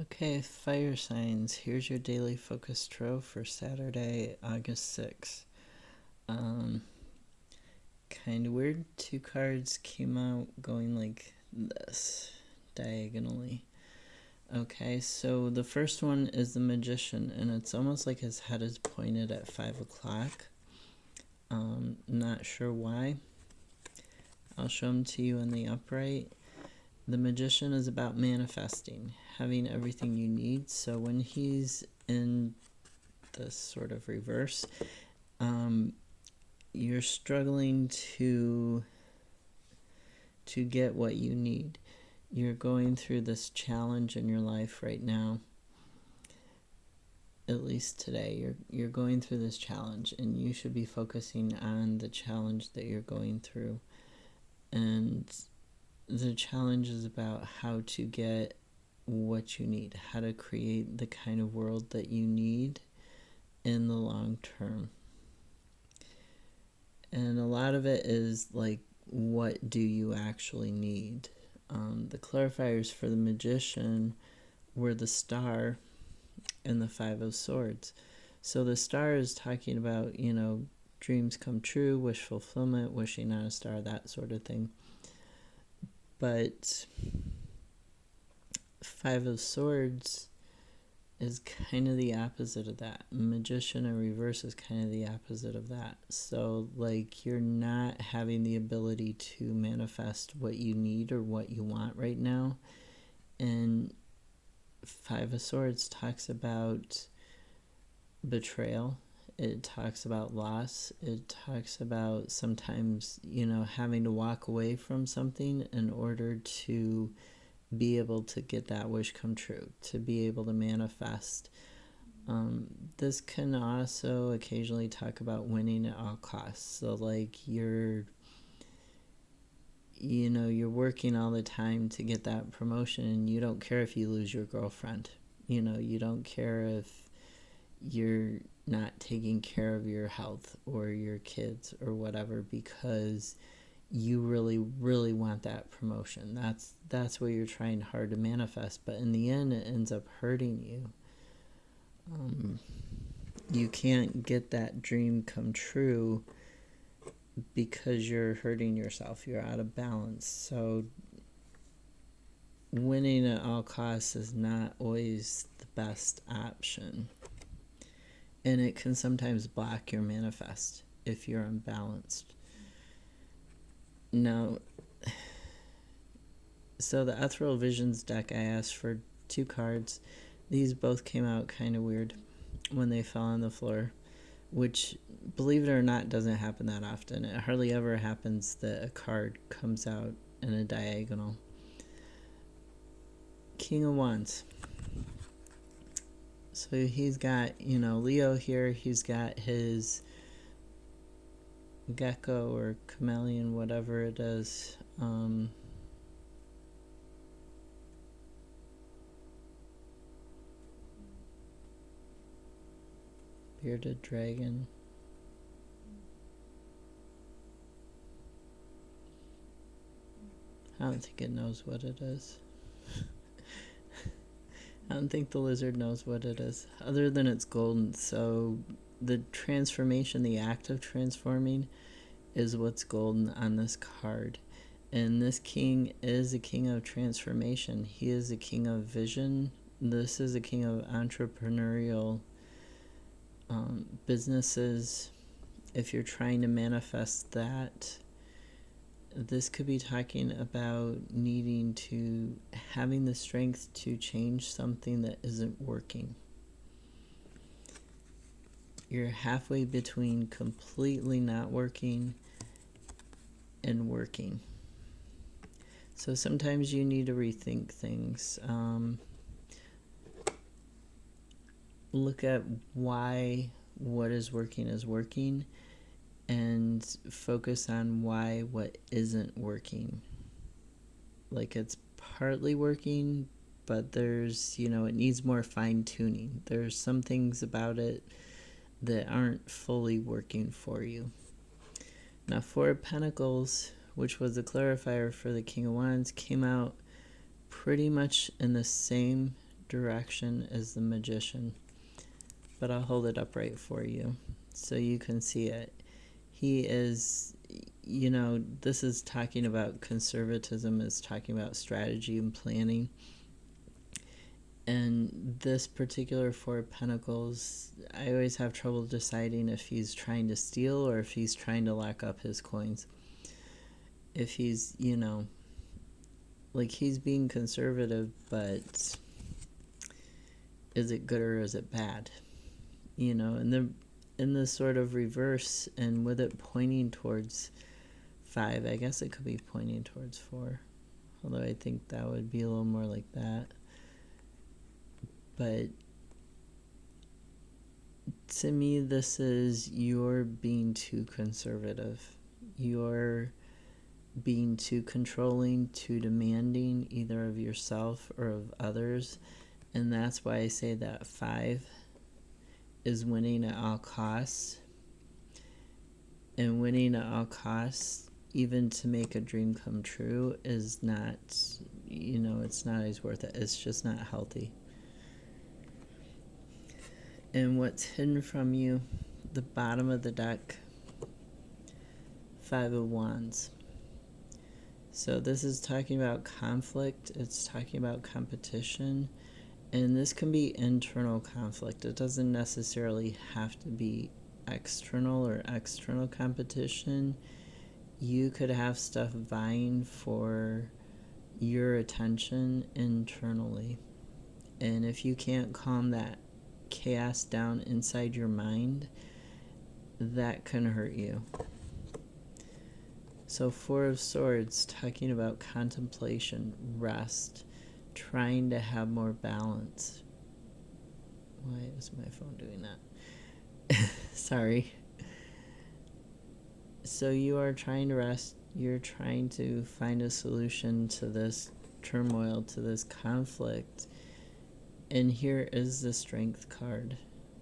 Okay, fire signs. Here's your daily focus tarot for Saturday, August 6th. Kind of weird. Two cards came out going like this, diagonally. Okay, so the first one is the Magician, and it's almost like his head is pointed at 5 o'clock. Not sure why. I'll show them to you in the upright. The Magician is about manifesting, having everything you need. So when he's in this sort of reverse, you're struggling to get what you need. You're going through this challenge in your life right now. At least today, you're going through this challenge, and you should be focusing on the challenge that you're going through. And the challenge is about how to get what you need, how to create the kind of world that you need in the long term. And a lot of it is like, what do you actually need? The clarifiers for the Magician were the Star and the Five of Swords. So the Star is talking about, dreams come true, wish fulfillment, wishing on a star, that sort of thing. But Five of Swords is kind of the opposite of that. Magician in reverse is kind of the opposite of that. So, like, you're not having the ability to manifest what you need or what you want right now. And Five of Swords talks about betrayal. It talks about loss. It talks about sometimes, having to walk away from something in order to be able to get that wish come true, to be able to manifest. This can also occasionally talk about winning at all costs. So like you're working all the time to get that promotion, and you don't care if you lose your girlfriend. You don't care if you're not taking care of your health or your kids or whatever, because you really, really want that promotion. That's what you're trying hard to manifest, but in the end, it ends up hurting you. You can't get that dream come true because you're hurting yourself. You're out of balance. So winning at all costs is not always the best option. And it can sometimes block your manifest if you're unbalanced. Now, so the Ethereal Visions deck, I asked for 2 cards. These both came out kind of weird when they fell on the floor, which, believe it or not, doesn't happen that often. It hardly ever happens that a card comes out in a diagonal. King of Wands. So he's got, Leo here. He's got his gecko or chameleon, whatever it is. Bearded dragon. I don't think it knows what it is. I don't think the lizard knows what it is, other than it's golden. So the transformation, the act of transforming, is what's golden on this card. And this king is a king of transformation. He is a king of vision. This is a king of entrepreneurial businesses. If you're trying to manifest that, this could be talking about having the strength to change something that isn't working. You're halfway between completely not working and working. So sometimes you need to rethink things. Look at why what is working, and focus on why what isn't working. Like, it's partly working, but there's, it needs more fine-tuning. There's some things about it that aren't fully working for you. Now, Four of Pentacles, which was the clarifier for the King of Wands, came out pretty much in the same direction is the Magician. But I'll hold it upright for you so you can see it. He is, this is talking about conservatism, is talking about strategy and planning. And this particular Four of Pentacles, I always have trouble deciding if he's trying to steal or if he's trying to lock up his coins. If he's, he's being conservative, but is it good or is it bad? And in the sort of reverse, and with it pointing towards 5, I guess it could be pointing towards 4. Although I think that would be a little more like that. But to me, this is you're being too conservative. You're being too controlling, too demanding, either of yourself or of others. And that's why I say that 5 is winning at all costs. And winning at all costs, even to make a dream come true, is not, it's not always worth it. It's just not healthy. And what's hidden from you, the bottom of the deck, 5 of Wands. So this is talking about conflict. It's talking about competition. And this can be internal conflict. It doesn't necessarily have to be external or external competition. You could have stuff vying for your attention internally. And if you can't calm that chaos down inside your mind, that can hurt you. So 4 of Swords, talking about contemplation, rest, trying to have more balance. Why is my phone doing that? Sorry. So you are trying to rest. You're trying to find a solution to this turmoil, to this conflict. And here is the Strength card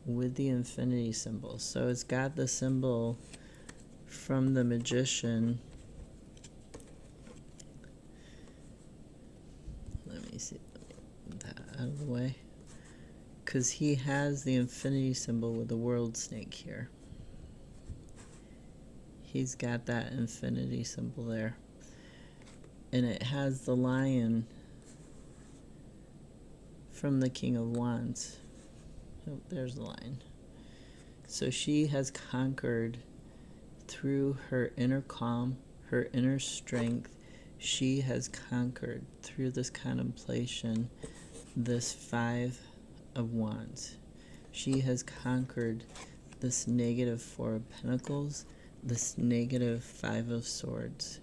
with the infinity symbol. So it's got the symbol from the Magician. Let me see that out of the way. Because he has the infinity symbol with the world snake here. He's got that infinity symbol there. And it has the lion from the King of Wands. Oh, there's the line. So she has conquered through her inner calm, her inner strength. She has conquered through this contemplation, this 5 of Wands. She has conquered this negative 4 of Pentacles, this negative 5 of Swords,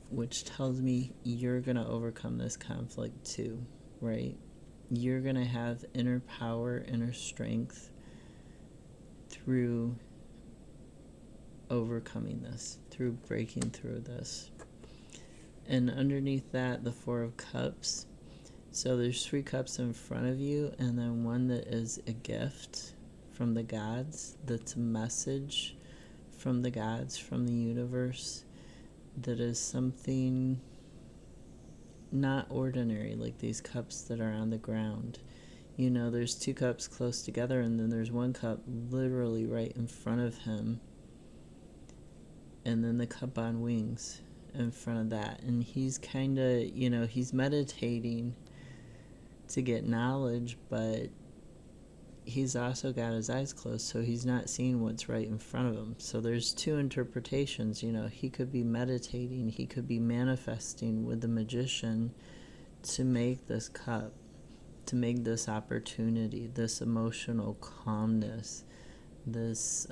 which tells me you're going to overcome this conflict too. Right? You're going to have inner power, inner strength through overcoming this, through breaking through this. And underneath that, the 4 of Cups. So there's 3 cups in front of you, and then one that is a gift from the gods, that's a message from the gods, from the universe, that is something not ordinary, like these cups that are on the ground. There's 2 cups close together, and then there's 1 cup literally right in front of him, and then the cup on wings in front of that. And he's kind of, he's meditating to get knowledge, but he's also got his eyes closed, so he's not seeing what's right in front of him. So there's 2 interpretations. He could be meditating, he could be manifesting with the Magician to make this cup, to make this opportunity, this emotional calmness, this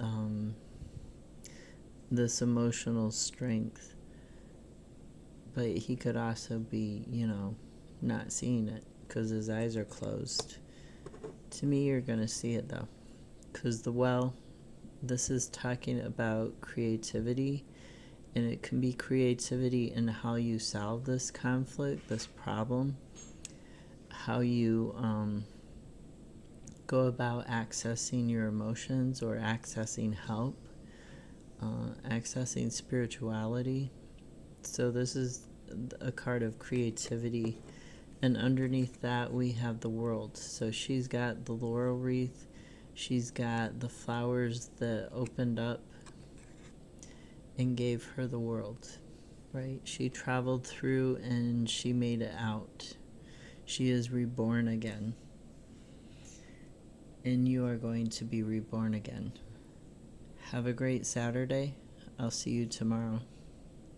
emotional strength. But he could also be, not seeing it because his eyes are closed. To me, you're going to see it though, because this is talking about creativity, and it can be creativity in how you solve this conflict, this problem, how you go about accessing your emotions or accessing help, accessing spirituality. So this is a card of creativity And underneath that, we have the world. So she's got the laurel wreath. She's got the flowers that opened up and gave her the world, right? She traveled through and she made it out. She is reborn again. And you are going to be reborn again. Have a great Saturday. I'll see you tomorrow.